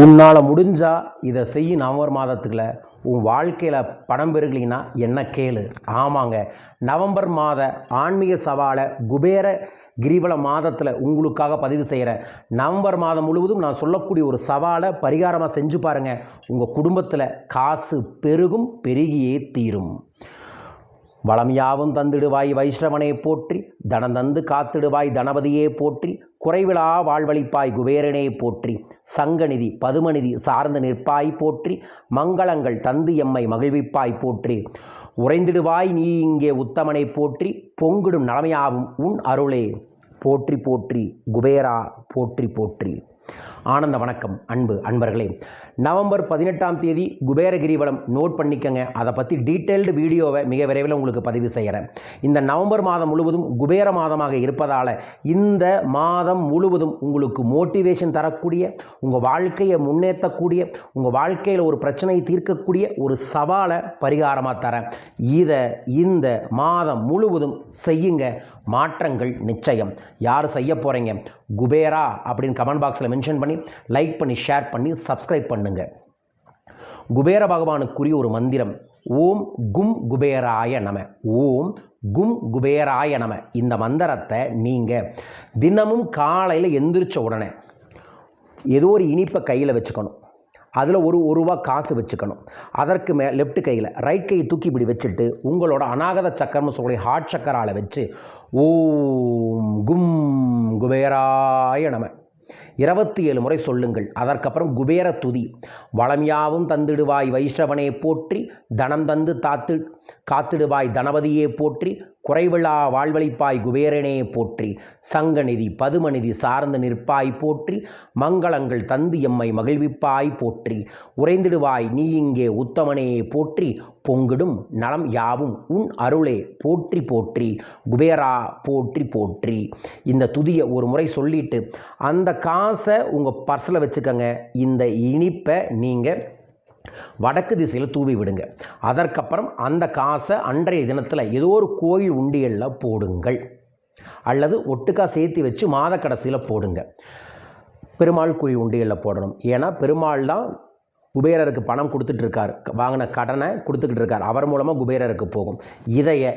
உன்னால் முடிஞ்சால் இதை செய். நவம்பர் மாதத்துக்குள்ள உன் வாழ்க்கையில் பணம் பெருகலின்னா என்ன கேளு. ஆமாங்க, நவம்பர் மாத ஆன்மீக சவாலை குபேர கிரிவல மாதத்தில் உங்களுக்காக பதிவு செய்கிறேன். நவம்பர் மாதம் முழுவதும் நான் சொல்லக்கூடிய ஒரு சவாலை பரிகாரமாக செஞ்சு பாருங்கள். உங்கள் குடும்பத்தில் காசு பெருகும், பெருகியே தீரும். வளம் யாவும் தந்திடுவாய் வைஷ்ணவனே போற்றி, தனம் தந்து காத்திடுவாய் தனபதியே போற்றி, குறைவிலா வாழ்வழிப்பாய் குபேரனே போற்றி, சங்கநிதி பதுமநிதி சார்ந்து நிற்பாய் போற்றி, மங்களங்கள் தந்து எம்மை மகிழ்விப்பாய் போற்றி, உறைந்திடுவாய் நீ இங்கே உத்தமனை போற்றி, பொங்கிடும் நலமையாவும் உன் அருளே போற்றி போற்றி, குபேரா போற்றி போற்றி. ஆனந்த வணக்கம் அன்பர்களே. நவம்பர் 18ஆம் தேதி குபேர கிரிவலம் நோட் பண்ணிக்கங்க. அதை பற்றி டீட்டெயில்டு வீடியோவை மிக விரைவில் உங்களுக்கு பதிவு செய்கிறேன். இந்த நவம்பர் மாதம் முழுவதும் குபேர மாதமாக இருப்பதால் இந்த மாதம் முழுவதும் உங்களுக்கு மோட்டிவேஷன் தரக்கூடிய, உங்கள் வாழ்க்கையை முன்னேற்றக்கூடிய, உங்கள் வாழ்க்கையில் ஒரு பிரச்சனையை தீர்க்கக்கூடிய ஒரு சவாலை பரிகாரமாக தரேன். இதை இந்த மாதம் முழுவதும் செய்யுங்க, மாற்றங்கள் நிச்சயம். யார் செய்ய போகிறீங்க? குபேரா அப்படின்னு கமெண்ட் பாக்ஸில் மென்ஷன் பண்ணி லைக் பண்ணி ஷேர் பண்ணி சப்ஸ்கிரைப் பண்ணுங்க. குபேர பகவானுக்குரிய ஒரு மந்திரம் ஓம் கும் குபேராய நம. ஓம் கும் குபேராய நம. இந்த மந்திரத்தை நீங்கள் தினமும் காலையில் எந்திரிச்ச உடனே ஏதோ ஒரு இனிப்பை கையில் வச்சுக்கணும். அதில் ஒரு ரூபா காசு வச்சுக்கணும். அதற்கு லெஃப்ட் கையில் ரைட் கையை தூக்கி இப்படி வச்சுட்டு உங்களோட அநாகத சக்கரம்னு சொல்லி ஹார்ட் சக்கரால் வச்சு ஓம் கும் குபேராய நம 27 முறை சொல்லுங்கள். அதற்கப்புறம் குபேர துதி. வளம் யாவும் தந்திடுவாய் வைஷ்ணவனே போற்றி, தனம் தந்து காத்திடுவாய் தனபதியே போற்றி, குறைவிழா வாழ்வழிப்பாய் குபேரனே போற்றி, சங்கநிதி பதுமநிதி சார்ந்து நிற்பாய் போற்றி, மங்களங்கள் தந்து எம்மை மகிழ்விப்பாய் போற்றி, உறைந்திடுவாய் நீ இங்கே உத்தமனே போற்றி, பொங்கிடும் நலம் யாவும் உன் அருளே போற்றி போற்றி, குபேரா போற்றி போற்றி. இந்த துதியை ஒரு முறை சொல்லிட்டு அந்த காசை உங்கள் பர்ஸில் வச்சுக்கோங்க. இந்த இனிப்பை நீங்கள் வடக்கு திசையில் தூவி விடுங்க. அதற்கப்புறம் அந்த காசை அன்றைய தினத்தில் ஏதோ ஒரு கோயில் உண்டியலில் போடுங்கள், அல்லது ஒட்டுக்கா சேர்த்து வச்சு மாத கடைசியில் போடுங்க. பெருமாள் கோயில் உண்டியலில் போடணும். ஏன்னா பெருமாள் தான் குபேரருக்கு பணம் கொடுத்துட்ருக்கார், வாங்கின கடனை கொடுத்துக்கிட்டு இருக்கார். அவர் மூலமாக குபேரருக்கு போகும்.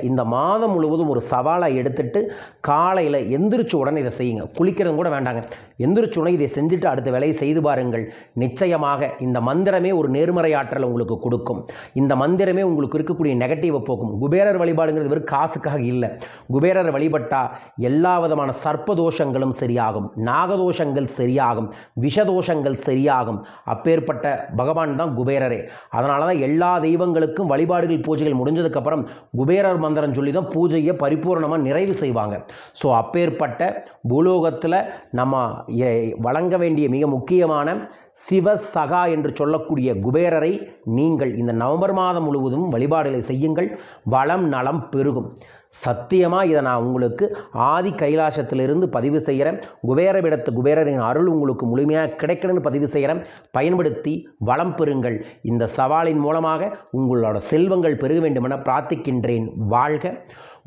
இந்த மாதம் முழுவதும் ஒரு சவாலை எடுத்துட்டு காலையில் எந்திரிச்ச உடனே இதை செய்யுங்க. குளிக்கிறது கூட வேண்டாங்க, எந்திரிச்ச உடனே இதை செஞ்சுட்டு அடுத்த வேலையை செய்து பாருங்கள். நிச்சயமாக இந்த மந்திரமே ஒரு நேர்மறை ஆற்றலை உங்களுக்கு கொடுக்கும். இந்த மந்திரமே உங்களுக்கு இருக்கக்கூடிய நெகட்டிவை போக்கும். குபேரர் வழிபாடுங்கிறது வெறும் காசுக்காக இல்லை. குபேரர் வழிபட்டால் எல்லா விதமான சர்ப்பதோஷங்களும் சரியாகும், நாகதோஷங்கள் சரியாகும், விஷதோஷங்கள் சரியாகும். அப்பேற்பட்ட பகவான் தான் குபேரரே. அதனால தான் எல்லா தெய்வங்களுக்கும் வழிபாடுகள் பூஜைகள் முடிஞ்சதுக்கப்புறம் குபேரர் மந்திரம் சொல்லி தான் பூஜையை பரிபூர்ணமாக நிறைவு செய்வாங்க. ஸோ அப்பேற்பட்ட பூலோகத்தில் நம்ம வழங்க வேண்டிய மிக முக்கியமான சிவசகா என்று சொல்லக்கூடிய குபேரரை நீங்கள் இந்த நவம்பர் மாதம் முழுவதும் வழிபாடுகளை செய்யுங்கள். வளம் நலம் பெருகும். சத்தியமாக இதை நான் உங்களுக்கு ஆதி கைலாசத்திலிருந்து பதிவு செய்கிறேன். குபேரவிடத்து குபேரரின் அருள் உங்களுக்கு முழுமையாக கிடைக்கணும்னு பதிவு செய்கிறேன். பயன்படுத்தி வளம் பெறுங்கள். இந்த சவாலின் மூலமாக உங்களோட செல்வங்கள் பெருக வேண்டுமென பிரார்த்திக்கின்றேன். வாழ்க.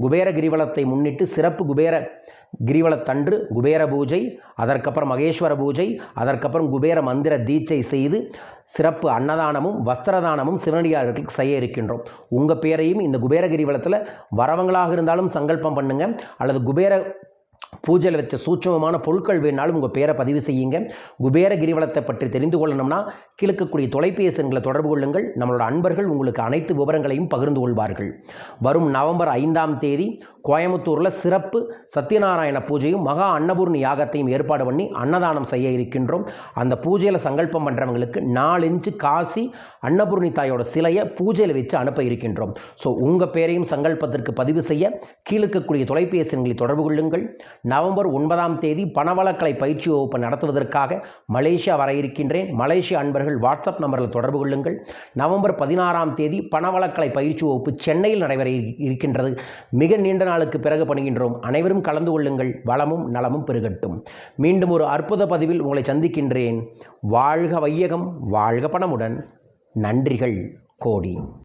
குபேர கிரிவலத்தை முன்னிட்டு சிறப்பு குபேர கிரிவலத்தன்று குபேர பூஜை, அதற்கப்புறம் மகேஸ்வர பூஜை, அதற்கப்புறம் குபேர மந்திர தீட்சை செய்து சிறப்பு அன்னதானமும் வஸ்திரதானமும் சிவனடியார்களுக்கு செய்ய இருக்கின்றோம். உங்கள் பேரையும் இந்த குபேர கிரிவலத்தில் வரவங்களாக இருந்தாலும் சங்கல்பம் பண்ணுங்கள், அல்லது குபேர பூஜையில் வச்ச சூட்சமமான பொருட்கள் வேணாலும் உங்கள் பேரை பதிவு செய்யுங்க. குபேர கிரிவலத்தை பற்றி தெரிந்து கொள்ளணும்னா கிழக்கக்கூடிய தொலைபேசி எண்களை தொடர்பு கொள்ளுங்கள். நம்மளோட அன்பர்கள் உங்களுக்கு அனைத்து விவரங்களையும் பகிர்ந்து கொள்வார்கள். வரும் நவம்பர் 5ஆம் தேதி கோயம்புத்தூரில் சிறப்பு சத்யநாராயண பூஜையும் மகா அன்னபூர்ணி யாகத்தையும் ஏற்பாடு பண்ணி அன்னதானம் செய்ய இருக்கின்றோம். அந்த பூஜையில் சங்கல்பம் பண்ணுறவங்களுக்கு 4 இன்ச்சு காசி அன்னபூர்ணி தாயோட சிலையை பூஜையில் வச்சு அனுப்ப இருக்கின்றோம். ஸோ உங்கள் பேரையும் சங்கல்பத்திற்கு பதிவு செய்ய கீழக்கக்கூடிய தொலைபேசி எண்களை தொடர்பு கொள்ளுங்கள். நவம்பர் 9ஆம் தேதி பணவளக்கலை பயிற்சி வகுப்பு நடத்துவதற்காக மலேசியா வர இருக்கின்றேன். மலேசிய அன்பர்கள் வாட்ஸ்அப் நம்பரில் தொடர்பு கொள்ளுங்கள். நவம்பர் 16ஆம் தேதி பணவளக்கலை பயிற்சி வகுப்பு சென்னையில் நடைபெற இருக்கின்றது. மிக நீண்ட நாளுக்கு பிறகு பணிகின்றோம். அனைவரும் கலந்து கொள்ளுங்கள். வளமும் நலமும் பெருகட்டும். மீண்டும் ஒரு அற்புத பதிவில் உங்களை சந்திக்கின்றேன். வாழ்க வையகம், வாழ்க பணமுடன். நன்றிகள் கோடி.